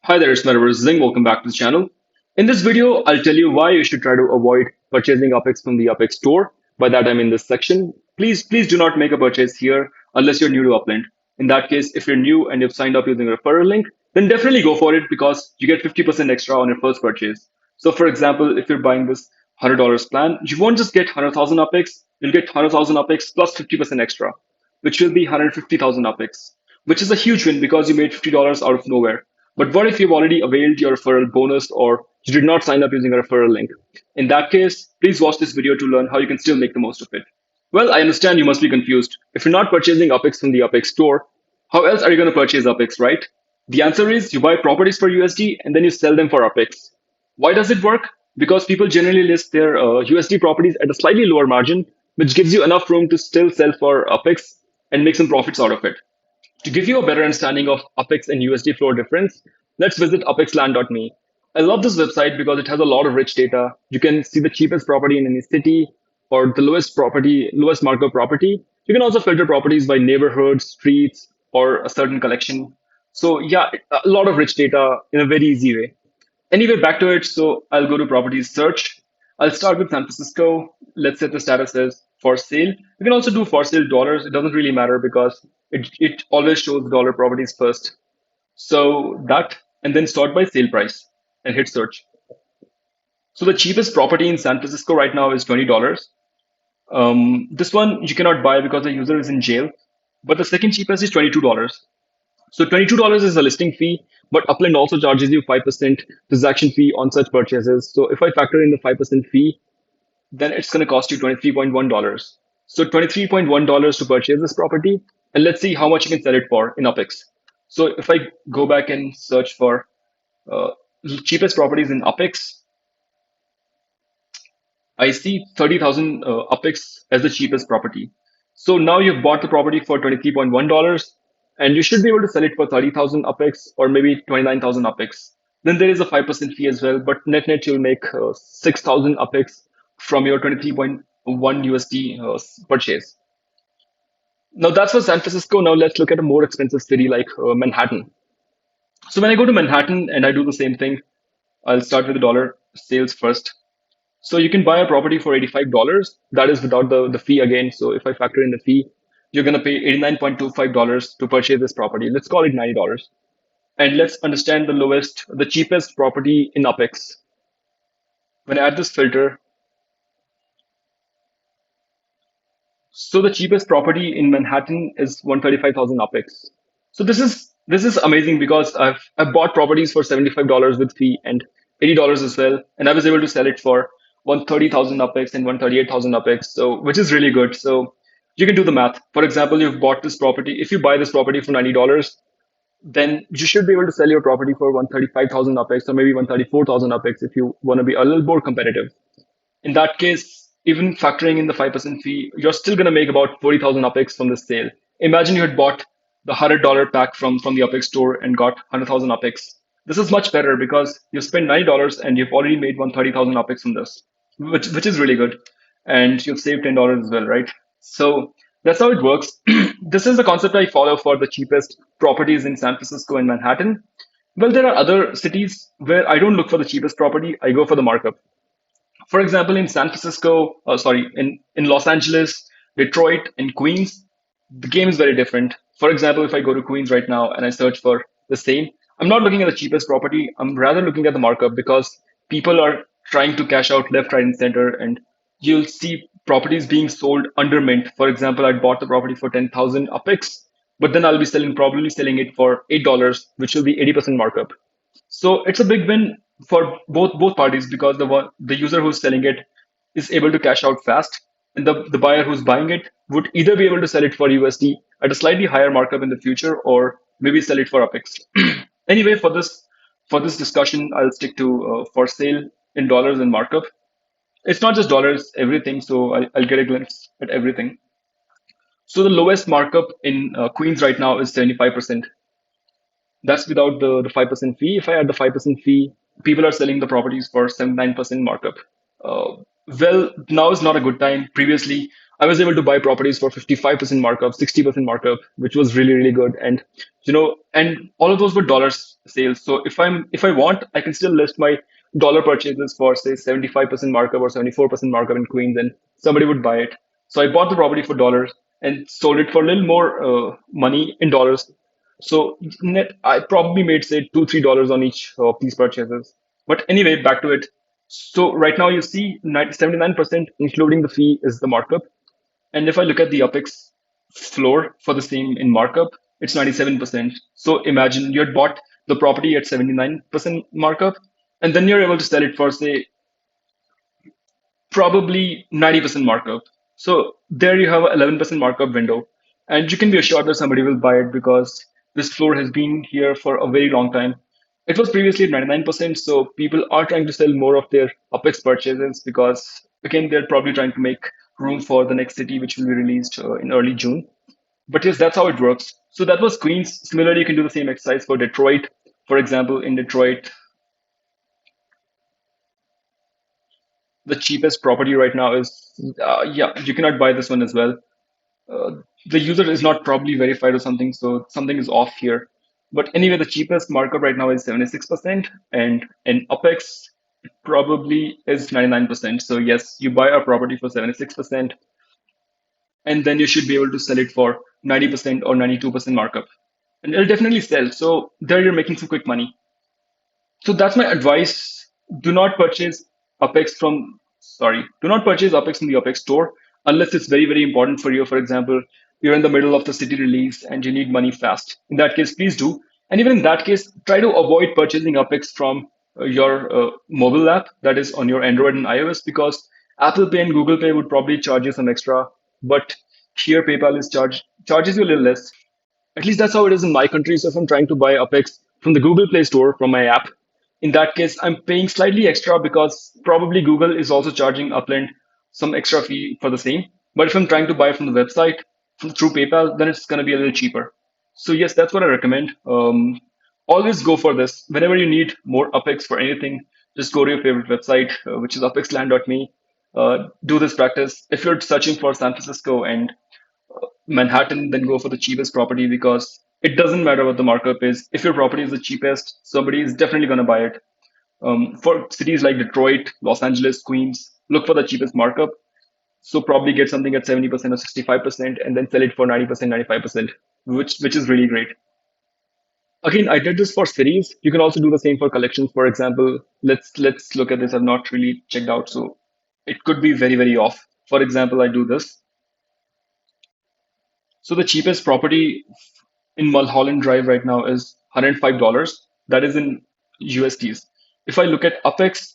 Hi there, it's Metaverse Zing. Welcome back to the channel. In this video, I'll tell you why you should try to avoid purchasing UPX from the UPX store. By that, I'm in this section. Please do not make a purchase here unless you're new to Upland. In that case, if you're new and you've signed up using a referral link, then definitely go for it because you get 50% extra on your first purchase. So, for example, if you're buying this $100 plan, you won't just get 100,000 UPX, you'll get 100,000 UPX plus 50% extra, which will be 150,000 UPX, which is a huge win because you made $50 out of nowhere. But what if you've already availed your referral bonus or you did not sign up using a referral link? In that case, please watch this video to learn how you can still make the most of it. Well, I understand you must be confused. If you're not purchasing UPX from the UPX store, how else are you going to purchase UPX, right? The answer is you buy properties for USD and then you sell them for UPX. Why does it work? Because people generally list their USD properties at a slightly lower margin, which gives you enough room to still sell for UPX and make some profits out of it. To give you a better understanding of UPX and USD floor difference, let's visit upxland.me. I love this website because it has a lot of rich data. You can see the cheapest property in any city or the lowest markup property. You can also filter properties by neighborhood, streets, or a certain collection. So yeah, a lot of rich data in a very easy way. Anyway, back to it. So I'll go to properties search. I'll start with San Francisco. Let's set the status as for sale. You can also do for sale dollars. It doesn't really matter because it always shows dollar properties first. So that, and then sort by sale price and hit search. So the cheapest property in San Francisco right now is $20. This one you cannot buy because the user is in jail. But the second cheapest is $22. So $22 is a listing fee, but Upland also charges you 5% transaction fee on such purchases. So if I factor in the 5% fee, then it's going to cost you $23.1. So $23.1 to purchase this property. And let's see how much you can sell it for in UPX. So if I go back and search for uh, cheapest properties in UPX, I see 30,000 UPX as the cheapest property. So now you've bought the property for $23.1 and you should be able to sell it for 30,000 UPX or maybe 29,000 UPX. Then there is a 5% fee as well, but net you'll make 6,000 UPX from your 23.1 USD purchase. Now that's for San Francisco. Now let's look at a more expensive city like Manhattan. So when I go to Manhattan and I do the same thing, I'll start with the dollar sales first. So you can buy a property for $85. That is without the fee again. So if I factor in the fee, you're going to pay $89.25 to purchase this property. Let's call it $90. And let's understand the cheapest property in UPX. When I add this filter, so the cheapest property in Manhattan is 135,000 UPX. So this is amazing because I've bought properties for $75 with fee and $80 as well, and I was able to sell it for 130,000 UPX and 138,000 UPX. So which is really good. So you can do the math. For example, you've bought this property. If you buy this property for $90, then you should be able to sell your property for 135,000 UPX or maybe 134,000 UPX if you want to be a little more competitive. In that case, even factoring in the 5% fee, you're still going to make about 40,000 UPX from this sale. Imagine you had bought the $100 pack from the UPX store and got 100,000 UPX. This is much better because you spent $90 and you've already made 130,000 UPX from this, which is really good. And you've saved $10 as well, right? So that's how it works. This is the concept I follow for the cheapest properties in San Francisco and Manhattan. Well, there are other cities where I don't look for the cheapest property, I go for the markup. For example, in San Francisco, in Los Angeles, Detroit, and Queens, the game is very different. For example, if I go to Queens right now and I search for the same, I'm not looking at the cheapest property. I'm rather looking at the markup because people are trying to cash out left, right, and center, and you'll see properties being sold under mint. For example, I bought the property for 10,000 UPX, but then I'll be probably selling it for $8, which will be 80% markup. So it's a big win for both parties because the user who's selling it is able to cash out fast, and the buyer who's buying it would either be able to sell it for USD at a slightly higher markup in the future, or maybe sell it for UPX. Anyway, for this discussion, I'll stick to for sale in dollars and markup. It's not just dollars, everything. So I'll get a glimpse at everything. So the lowest markup in Queens right now is 75%. That's without the 5% fee. If I add the 5% fee, people are selling the properties for 79% markup. Uh, well, now is not a good time. Previously, I was able to buy properties for 55% markup, 60% markup, which was really, really good. And and all of those were dollars sales. So if I want, I can still list my dollar purchases for say 75% markup or 74% markup in Queens, and somebody would buy it. So I bought the property for dollars and sold it for a little more money in dollars. So net, I probably made say $2-3 on each of these purchases. But anyway, back to it. So right now you see 79%, including the fee, is the markup. And if I look at the UPX floor for the same in markup, it's 97%. So imagine you had bought the property at 79% markup, and then you're able to sell it for say probably 90% markup. So there you have an 11% markup window. And you can be assured that somebody will buy it because this floor has been here for a very long time. It was previously at 99%, so people are trying to sell more of their UPEX purchases because, again, they're probably trying to make room for the next city, which will be released in early June. But yes, that's how it works. So that was Queens. Similarly, you can do the same exercise for Detroit. For example, in Detroit, the cheapest property right now is, yeah, you cannot buy this one as well. uh, the user is not probably verified or something, so something is off here. But anyway, the cheapest markup right now is 76%, and in UPEX, it probably is 99%. So yes, you buy a property for 76%, and then you should be able to sell it for 90% or 92% markup. And it'll definitely sell. So there you're making some quick money. So that's my advice. Do not purchase do not purchase UPX from the UPX store unless it's very, very important for you. For example, you're in the middle of the city release and you need money fast. In that case, please do. And even in that case, try to avoid purchasing UPX from your mobile app, that is on your Android and iOS, because Apple Pay and Google Pay would probably charge you some extra, but here PayPal charges you a little less. At least that's how it is in my country. So if I'm trying to buy Apex from the Google Play Store from my app, in that case, I'm paying slightly extra because probably Google is also charging Upland some extra fee for the same. But if I'm trying to buy from the website through PayPal, then it's going to be a little cheaper. So yes, that's what I recommend. Always go for this. Whenever you need more Apex for anything, just go to your favorite website, which is apexland.me. Do this practice. If you're searching for San Francisco and Manhattan, then go for the cheapest property because it doesn't matter what the markup is. If your property is the cheapest, somebody is definitely going to buy it. For cities like Detroit, Los Angeles, Queens, look for the cheapest markup. So probably get something at 70% or 65% and then sell it for 90%, 95%, which is really great. Again, I did this for cities. You can also do the same for collections. For example, let's look at this. I've not really checked out, so it could be very, very off. For example, I do this. So the cheapest property in Mulholland Drive right now is $105. That is in USDs. If I look at UPEX,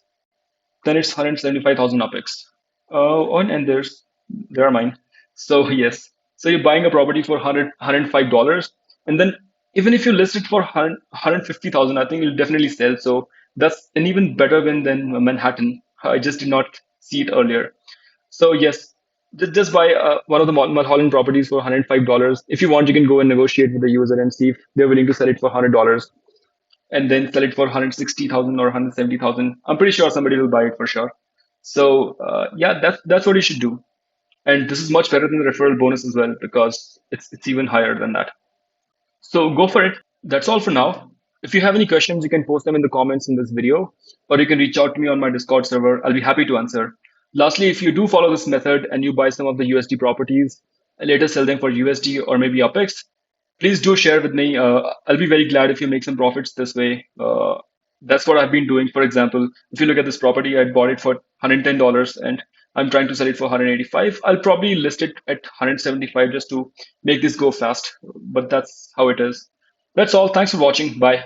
then it's 175,000 UPEX. And there are mine. So yes, so you're buying a property for $105, and then even if you list it for 150,000, I think it'll definitely sell. So that's an even better win than Manhattan. I just did not see it earlier. So yes, just buy one of the Mulholland properties for $105. If you want, you can go and negotiate with the user and see if they're willing to sell it for $100 and then sell it for 160,000 or 170,000. I'm pretty sure somebody will buy it for sure. So yeah, that's what you should do. And this is much better than the referral bonus as well because it's even higher than that. So go for it. That's all for now. If you have any questions, you can post them in the comments in this video, or you can reach out to me on my Discord server. I'll be happy to answer. Lastly, if you do follow this method and you buy some of the USD properties and later sell them for USD or maybe UPX, please do share with me. I'll be very glad if you make some profits this way. That's what I've been doing. For example, if you look at this property, I bought it for $110 and I'm trying to sell it for 185. I'll probably list it at 175 just to make this go fast. But that's how it is. That's all. Thanks for watching. Bye.